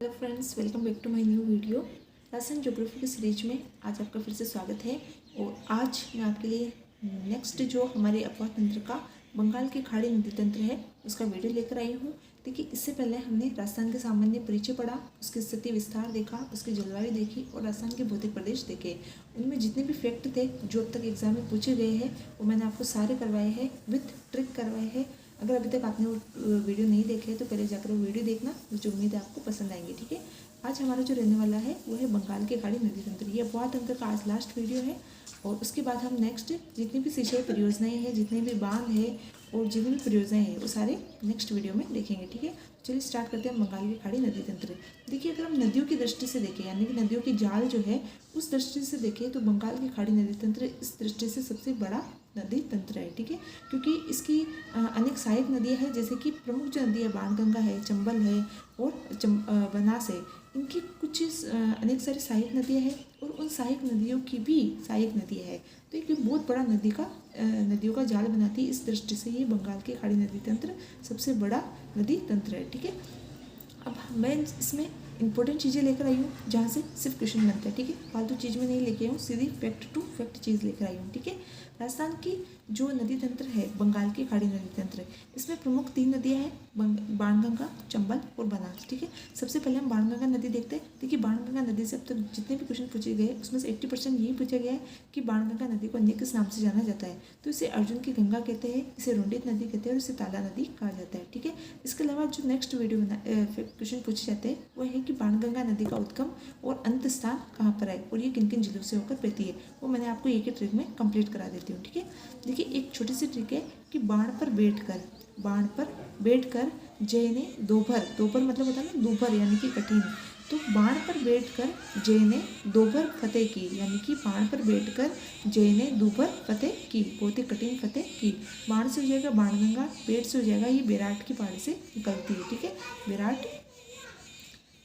Hello friends, welcome back to my new video. Rajasthan geography की series में आज आपका फिर से स्वागत है। और आज मैं आपके लिए नेक्स्ट जो हमारे अफवाह तंत्र का बंगाल की खाड़ी नदी तंत्र है उसका वीडियो लेकर आई हूँ। देखिए, इससे पहले हमने राजस्थान के सामान्य परिचय पढ़ा, उसकी स्थिति विस्तार देखा, उसकी जलवायु देखी और राजस्थान के भौतिक प्रदेश देखे। उनमें जितने भी फैक्ट थे जो अब तक एग्जाम में पूछे गए हैं वो मैंने आपको सारे करवाए हैं, विथ ट्रिक करवाए हैं। अगर अभी तक आपने वो वीडियो नहीं देखे तो पहले जाकर वो वीडियो देखना, मुझे उम्मीद है आपको पसंद आएंगे। ठीक है, आज हमारा जो रहने वाला है वो है बंगाल की खाड़ी नदी तंत्र। ये अफवाह तंत्र का आज लास्ट वीडियो है और उसके बाद हम नेक्स्ट जितनी भी सिंचाई परियोजनाएं हैं, जितने भी बांध है और जितनी भी परियोजनाएं हैं वो सारे नेक्स्ट वीडियो में देखेंगे। ठीक है, चलिए स्टार्ट करते हैं बंगाल की खाड़ी नदी तंत्र। देखिए, अगर हम नदियों की दृष्टि से देखें, यानी कि नदियों की जाल जो है उस दृष्टि से देखें तो बंगाल की खाड़ी नदी तंत्र इस दृष्टि से सबसे बड़ा नदी तंत्र है। ठीक है, क्योंकि इसकी अनेक सहायक नदियाँ हैं, जैसे कि प्रमुख जो नदी है बाणगंगा है, चंबल है और बनास है। इनकी कुछ अनेक सारी सहायक नदियाँ हैं और उन सहायक नदियों की भी सहायक नदियाँ है, तो एक बहुत बड़ा नदियों का जाल बनाती है। इस दृष्टि से ये बंगाल की खाड़ी नदी तंत्र सबसे बड़ा नदी तंत्र है। ठीक है, अब मैं इसमें इंपॉर्टेंट चीज़ें लेकर आई हूँ जहाँ से सिर्फ क्वेश्चन बनता है। ठीक है, फालतू चीज़ में नहीं लेके आई हूँ, सीधी फैक्ट टू फैक्ट चीज़ लेकर आई हूँ। ठीक है, राजस्थान की जो नदी तंत्र है बंगाल की खाड़ी नदी तंत्र, इसमें प्रमुख 3 नदियाँ हैं, बाणगंगा, चंबल और बनास। ठीक है, सबसे पहले हम बाणगंगा नदी देखते हैं। देखिए, बाणगंगा नदी से अब तक जितने भी क्वेश्चन पूछे गए उसमें से 80% यही पूछा गया है कि बाणगंगा नदी को अन्य किस नाम से जाना जाता है। तो इसे अर्जुन की गंगा कहते हैं, इसे रुंडित नदी कहते हैं और इसे ताला नदी कहा जाता है। ठीक है, इसके अलावा जो नेक्स्ट वीडियो क्वेश्चन पूछे जाते हैं वो है कि बाणगंगा नदी का उद्गम और अंत स्थान कहाँ पर है और ये किन किन जिलों से होकर बहती है, वो मैंने आपको एक ही ट्रिक में कंप्लीट करा देती हूँ। ठीक है, देखिए, एक छोटी सी ट्रिक है कि बाण पर बैठकर जय ने दोपहर मतलब होता है ना दोपहर, यानी कि कठिन। तो बाण पर बैठकर जय ने दोपहर फतेह की, यानी कि बाण पर बैठकर जय ने दोपहर फतेह की, बहुत ही कठिन फतेह की। बाण से हो जाएगा बाणगंगा, पेट से हो जाएगा ये बैराट की पहाड़ी से निकलती है। ठीक है,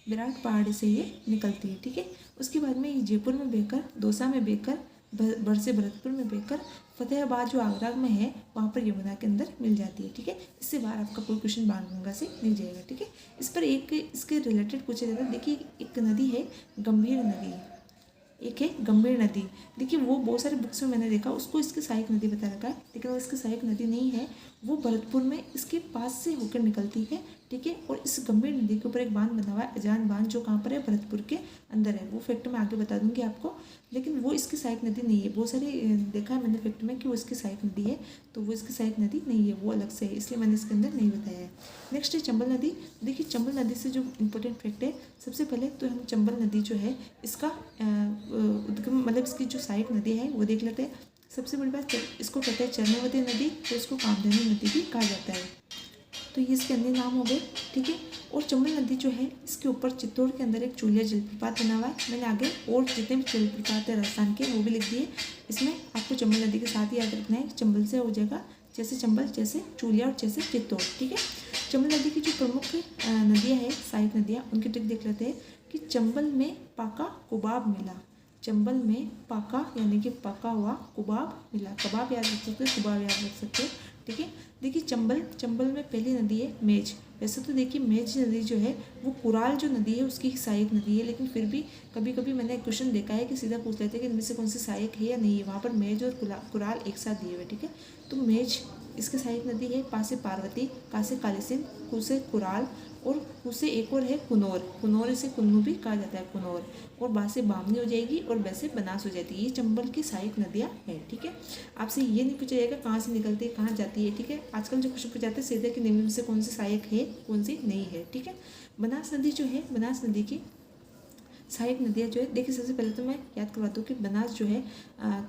विराट पहाड़ी से ये निकलती है। ठीक है, उसके बाद में ये जयपुर में बहकर, दौसा में बहकर, भर से भरतपुर में बहकर फतेहाबाद जो आगरा में है वहाँ पर यमुना के अंदर मिल जाती है। ठीक है, इससे बाहर आपका कोई क्वेश्चन बाणगंगा से नहीं जाएगा। ठीक है, इस पर एक इसके रिलेटेड पूछा जाता है। देखिए, एक नदी है गंभीर नदी, एक है गंभीर नदी। देखिए, वो बहुत सारे बुक्स में मैंने देखा उसको इसकी सहायक नदी बता रखा है, लेकिन वो इसकी सहायक नदी नहीं है, वो भरतपुर में इसके पास से होकर निकलती है। ठीक है, और इस गंभीर नदी के ऊपर एक बांध बना हुआ है, अजान बांध, जो कहाँ पर है, भरतपुर के अंदर है। वो फैक्ट मैं आगे बता दूंगी आपको, लेकिन वो इसकी सहायक नदी नहीं है। बहुत सारे देखा है मैंने फैक्ट में कि वो इसकी सहायक नदी है, तो वो इसकी सहायक नदी नहीं है, वो अलग से है, इसलिए मैंने इसके अंदर नहीं बताया है। नेक्स्ट है चंबल नदी। देखिए, चंबल नदी से जो इंपॉर्टेंट फैक्ट है, सबसे पहले तो हम चंबल नदी जो है इसका उद्गम, मतलब इसकी जो सहायक नदी है वो देख लेते हैं। सबसे बड़ी बात, इसको कहते हैं चरणावती नदी, तो इसको कामधेनु नदी भी कहा जाता है। तो ये इसके अन्य नाम हो गए। ठीक है, और चंबल नदी जो है इसके ऊपर चित्तौड़ के अंदर एक चूलिया जलप्रपात बना हुआ है। मैंने आगे और जितने भी जलप्रपात है राजस्थान के वो भी लिख दिए। इसमें आपको चंबल नदी के साथ ही याद रखना है, चंबल से हो जाएगा जैसे चंबल, जैसे चूलिया और जैसे चित्तौड़। ठीक है, चंबल नदी की जो प्रमुख नदियाँ हैं, सहायक नदियाँ, उनकी ट्रिक देख लेते हैं कि चंबल में पाका कुबाब मिला, चंबल में पाका यानी कि पका हुआ कुबाब मिला। कबाब याद रख सकते हैं, कुबाब याद रख सकते हैं। ठीक है, देखिए, चंबल में पहली नदी है मेज। वैसे तो देखिए, मेज नदी जो है वो कुराल जो नदी है उसकी सहायक नदी है, लेकिन फिर भी कभी कभी मैंने क्वेश्चन देखा है कि सीधा पूछ लेते हैं कि इनमें से कौन सी सहायक है या नहीं है, वहाँ पर मेज और कुराल एक साथ दिए हुए। ठीक है, तो मेज इसकी सहायक नदी है, पा से पार्वती, का से कालीसिंध, कु से कुराल और कु से एक और है कुनौर, इसे कुन्नू भी कहा जाता है, कुनौर, और बा से बामनी हो जाएगी और बै से बनास हो जाती है। ये चंबल की सहायक नदियाँ हैं। ठीक है, आपसे ये नहीं पूछा जाएगा कहाँ से निकलती है, कहाँ जाती है। ठीक है, आजकल जो क्वेश्चन पूछे जाते हैं सीधे कि निम्न में से कौन सी सहायक है, कौन सी नहीं है। ठीक है, बनास नदी जो है, बनास नदी की सहायक नदियाँ जो है, देखिए, सबसे पहले तो मैं याद करवा दूँ कि बनास जो है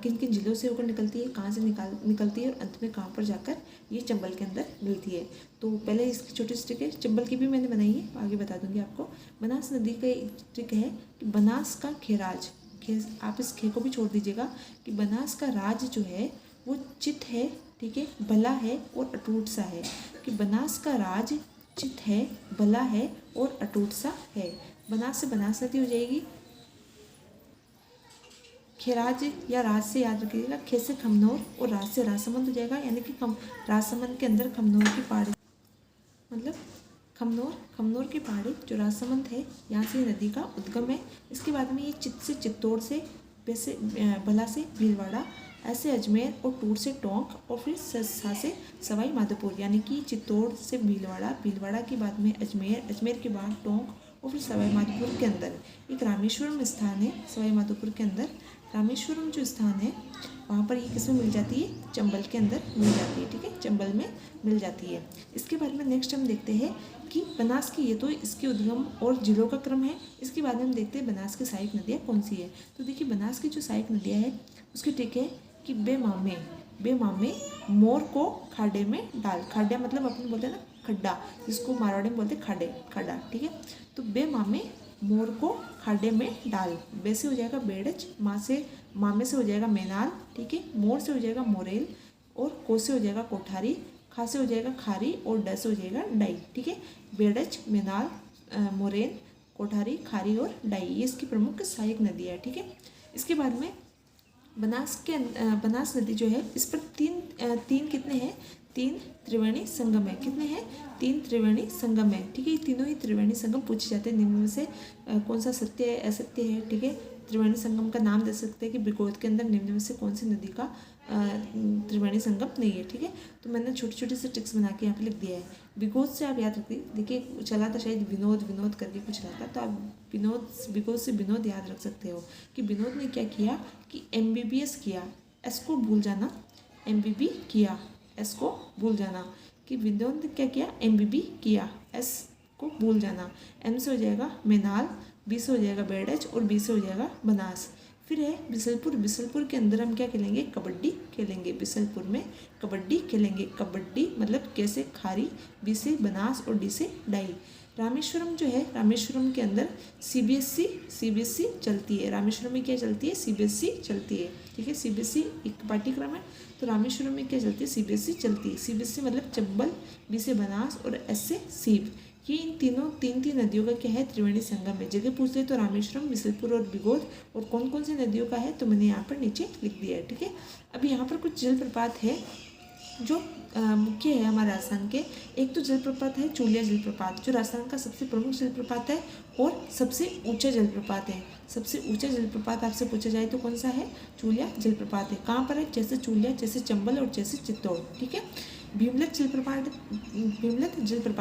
किन किन जिलों से होकर निकलती है, कहाँ से निकलती है और अंत में कहाँ पर जाकर ये चंबल के अंदर मिलती है। तो पहले इसकी छोटी सी ट्रिक है, चंबल की भी मैंने बनाई है, आगे बता दूंगी आपको। बनास नदी का एक ट्रिक है कि बनास का खेराज, आप इस खे को भी छोड़ दीजिएगा, कि बनास का राज जो है वो चित है, ठीक है, भला है और अटूट सा है। कि बनास का राज चित है, भला है और अटूट सा है। बनास से बनास नदी हो जाएगी, खेराज या राज से याद रखिएगा, खे से खमनौर और राज से राजसमंद हो जाएगा, यानी कि राजसमंद के अंदर खमनौर की पहाड़ी, मतलब खमनोर की पहाड़ी जो राजसमंद है यहाँ से नदी का उद्गम है। इसके बाद में ये चित्तौड़ से वैसे भला से भीलवाड़ा, ऐसे अजमेर और टूर से टोंक और फिर ससा से सवाई माधोपुर, यानी कि चित्तौड़ से भीलवाड़ा, भीलवाड़ा के बाद में अजमेर, अजमेर के बाद टोंक और फिर सवाई माधोपुर के अंदर एक रामेश्वरम स्थान है। सवाई माधोपुर के अंदर रामेश्वरम जो स्थान है वहाँ पर ये किसमें मिल जाती है, चंबल के अंदर मिल जाती है। ठीक है, चंबल में मिल जाती है। इसके बाद में नेक्स्ट हम देखते हैं कि बनास की, ये तो इसके उद्गम और जिलों का क्रम है। इसके बाद में हम देखते हैं बनास की सहायक नदियाँ कौन सी है। तो देखिए बनास की जो सहायक नदियाँ है उसकी ठीक है कि बेमामे मोर को खाडे में डाल, खाड्या मतलब अपन बोलते हैं ना खड्डा, जिसको मारवाड़ी में बोलते हैं खड्डा। ठीक है, तो बेमामे मोर को खाडे में डाल, बे से हो जाएगा बेड़च, मामे से हो जाएगा मैनाल, ठीक है, मोर से हो जाएगा मोरेल, और को से हो जाएगा कोठारी, खा से हो जाएगा खारी, और ड से हो जाएगा डाई। ठीक है, बेड़च, मैनाल, मोरेल, कोठारी, खारी और डाई, ये इसकी प्रमुख सहायक नदी है। ठीक है, इसके बाद में बनास नदी जो है इस पर तीन कितने हैं, 3 त्रिवेणी संगम है। कितने हैं, 3 त्रिवेणी संगम है। ठीक है, ये तीनों ही त्रिवेणी संगम पूछे जाते हैं। निम्न में से कौन सा सत्य है, असत्य है। ठीक है, त्रिवेणी संगम का नाम दे सकते हैं कि बिगोद के अंदर निम्न में से कौन सी नदी का त्रिवेणी संगम नहीं है। ठीक है, तो मैंने छोटे छोटे से ट्रिक्स बना के यहाँ पे लिख दिया है। बिगोद से आप याद रखिए, देखिए चला था शायद विनोद करके कुछ रहा था, तो आप बिगोद से विनोद याद रख सकते हो कि विनोद ने क्या किया कि MBBS किया, एस को भूल जाना, MBB किया, एस को भूल जाना, कि विनोद ने क्या किया, MBB किया, एस को भूल जाना। M से हो जाएगा मैनाल, B से हो जाएगा बेड़च, और B से हो जाएगा बनास। फिर है बिसलपुर के अंदर हम क्या खेलेंगे, कबड्डी खेलेंगे। बिसलपुर में कबड्डी खेलेंगे, कबड्डी मतलब कैसे खारी, B से बनास और D से डाई। रामेश्वरम जो है, रामेश्वरम के अंदर CBSE चलती है। रामेश्वरम में क्या चलती है, CBSE चलती है। ठीक है, CBSE एक पाठ्यक्रम है, तो रामेश्वरम में क्या चलती है, CBSE चलती है। CBSE मतलब चंबल, B से बनास और S से सीप। ये इन तीन नदियों का क्या है, त्रिवेणी संगम है। जगह पूछते तो रामेश्वरम, बिसलपुर और बिगोद, और कौन कौन सी नदियों का है तो मैंने यहाँ पर नीचे लिख दिया है। ठीक है, अब यहाँ पर कुछ जलप्रपात है जो मुख्य है हमारे राजस्थान के। एक तो जलप्रपात है चूलिया जलप्रपात, जो राजस्थान का सबसे प्रमुख जलप्रपात है और सबसे ऊंचा जलप्रपात है। सबसे ऊंचा जलप्रपात आपसे पूछा जाए तो कौन सा है, चूलिया जलप्रपात है। कहाँ पर है, जैसे चूलिया, जैसे चंबल और जैसे चित्तौड़। ठीक है, भीमलत जलप्रपात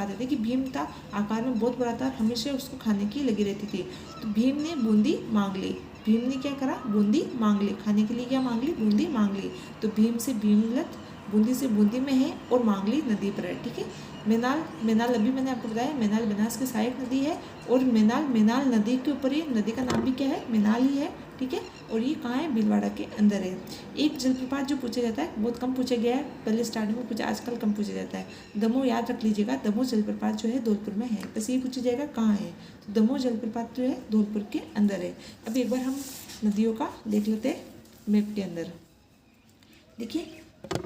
है। देखिए भीम था, आकार में बहुत बड़ा था, हमेशा उसको खाने की लगी रहती थी। तो भीम ने बूंदी मांग ली, भीम ने क्या करा, बूंदी मांग ली, खाने के लिए क्या मांग ली, बूंदी मांग ली। तो भीम से भीमलत, बूंदी से बूंदी में है, और मांगली नदी पर है। ठीक है, मैनाल अभी मैंने आपको बताया, मैनाल बनास की सहायक नदी है, और मैनाल नदी के ऊपर, ये नदी का नाम भी क्या है, मैनाल ही है। ठीक है, और ये कहाँ है, भीलवाड़ा के अंदर है। एक जलप्रपात जो पूछा जाता है, बहुत कम पूछा गया है, पहले स्टार्टिंग में पूछा, आजकल कम पूछा जाता है। दमोह याद रख लीजिएगा, दमोह जलप्रपात जो है धौलपुर में है। बस ये पूछा जाएगा कहाँ है, तो दमोह जलप्रपात जो है धौलपुर के अंदर है। अब एक बार हम नदियों का देख लेते हैं मैप के अंदर। देखिए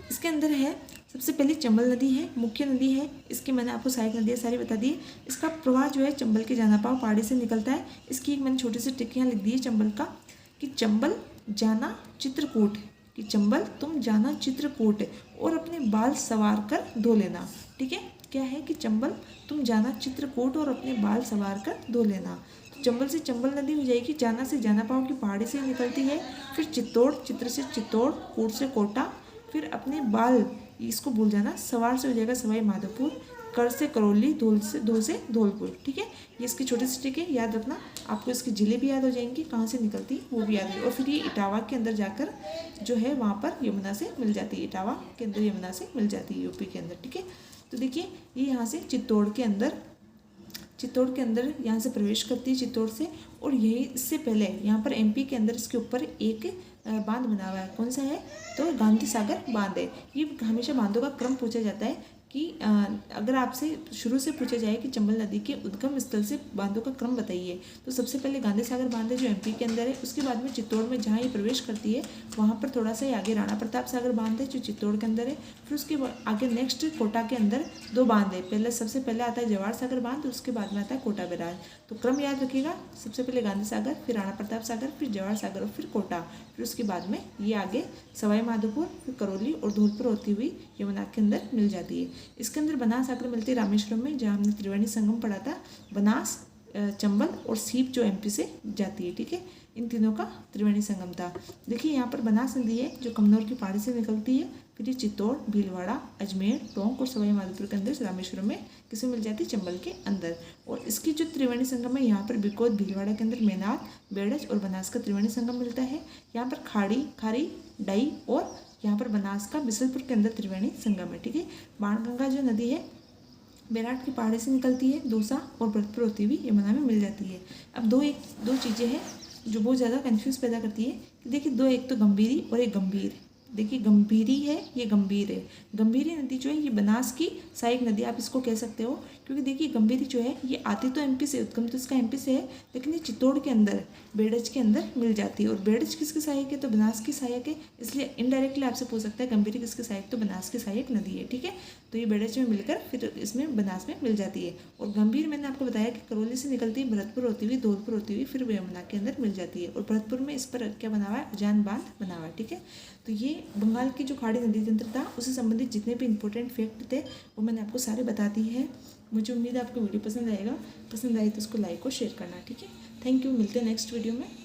इसके अंदर है, सबसे पहले चंबल नदी है, मुख्य नदी है। इसकी मैंने आपको सहायक नदियाँ सारी बता दी। इसका प्रवाह जो है चंबल के जानापाव पहाड़ी से निकलता है। इसकी एक मैंने छोटी सी टिक यहाँ लिख दी है चंबल का, कि चंबल जाना चित्रकूट, कि चंबल तुम जाना चित्रकूट और अपने बाल सवार कर धो लेना। ठीक है, क्या है कि चंबल तुम जाना चित्रकूट और अपने बाल सवार कर धो लेना। तो चंबल से चंबल नदी हो जाएगी, जाना से जानापाव की पहाड़ी से निकलती है। फिर चित्तौड़, चित्र से चित्तौड़, कूट से कोटा, फिर अपने बाल, इसको भूल जाना, सवार से हो जाएगा सवाई माधोपुर, कर से करौली, धौल से धौलपुर। ठीक है, ये इसकी छोटी सी ट्रिक है, याद रखना। आपको इसकी जिले भी याद हो जाएंगी, कहाँ से निकलती वो भी याद है। और फिर ये इटावा के अंदर जाकर जो है वहाँ पर यमुना से मिल जाती है, इटावा के अंदर यमुना से मिल जाती है, यूपी के अंदर। ठीक है, तो देखिए ये यहाँ से चित्तौड़ के अंदर यहाँ से प्रवेश करती है, चित्तौड़ से। और यही इससे पहले यहाँ पर MP के अंदर इसके ऊपर एक बांध बना हुआ है। कौन सा है, तो गांधी सागर बांध है। ये हमेशा बांधों का क्रम पूछा जाता है कि अगर आपसे शुरू से पूछा जाए कि चंबल नदी के उद्गम स्थल से बांधों का क्रम बताइए, तो सबसे पहले गांधी सागर बांध है जो MP के अंदर है। उसके बाद में चित्तौड़ में जहाँ ये प्रवेश करती है वहाँ पर थोड़ा सा आगे राणा प्रताप सागर बांध है जो चित्तौड़ के अंदर है। फिर उसके आगे नेक्स्ट कोटा के अंदर 2 बांध है। सबसे पहले आता है जवाहर सागर बांध, उसके बाद में आता है कोटा बैराज। तो क्रम याद रखिएगा, सबसे पहले गांधी सागर, फिर राणा प्रताप सागर, फिर जवाहर सागर और फिर कोटा। फिर उसके बाद में ये आगे सवाई माधोपुर, फिर करौली और धौलपुर होती हुई यमुना के अंदर मिल जाती है। इसके अंदर बनास आकर मिलती है रामेश्वरम में, जहाँ हमने त्रिवेणी संगम पढ़ा था। बनास, चंबल और सीप जो एमपी से जाती है, ठीक है। इन तीनों का त्रिवेणी संगम था। देखिए यहाँ पर बनास नदी है जो कमनौर की पहाड़ी से निकलती है, फिर ये चित्तौड़, भीलवाड़ा, अजमेर, टोंक और सवाई माधोपुर के अंदर रामेश्वरम में किसे मिल जाती है, चंबल के अंदर। और इसकी जो त्रिवेणी संगम है यहाँ पर बिकोद, भीलवाड़ा के अंदर मेनात, बेड़च और बनास का त्रिवेणी संगम मिलता है। यहाँ पर खारी, डाई और यहाँ पर बनास का बिसलपुर के अंदर त्रिवेणी संगम है, ठीक है। बाणगंगा जो नदी है बेराट की पहाड़ी से निकलती है, दौसा और भरतपुर होती हुई यमुना में मिल जाती है। अब दो चीज़ें हैं जो बहुत ज़्यादा कंफ्यूज पैदा करती है कि देखिए दो, एक तो गंभीरी और एक गंभीर। देखिए गंभीरी है, ये गंभीर है। गंभीरी नदी जो है ये बनास की सहायक नदी आप इसको कह सकते हो, क्योंकि देखिए गंभीरी जो है ये आती तो एमपी से, उद्गम तो इसका एमपी से है, लेकिन ये चित्तौड़ के अंदर, बेड़च के अंदर मिल जाती है। और बेड़च किसकी सहायक है, तो बनास की सहायक है, इसलिए इनडायरेक्टली आपसे पूछ सकता है गंभीरी किसकी सहायक, तो बनास की सहायक नदी है, ठीक है। तो ये बेड़च में मिलकर फिर इसमें बनास में मिल जाती है। और गंभीर मैंने आपको बताया कि करौली से निकलती है, भरतपुर होती हुई, धौलपुर होती हुई फिर यमुना के अंदर मिल जाती है। और भरतपुर में इस पर क्या बना हुआ है, अजान बांध बना हुआ है, ठीक है। तो ये बंगाल की जो खाड़ी नदी तंत्र था उससे संबंधित जितने भी इंपॉर्टेंट फैक्ट थे वो मैंने आपको सारे बता दी है। मुझे उम्मीद है आपको वीडियो पसंद आएगा। पसंद आए तो उसको लाइक और शेयर करना, ठीक है। Thank you. मिलते हैं नेक्स्ट वीडियो में।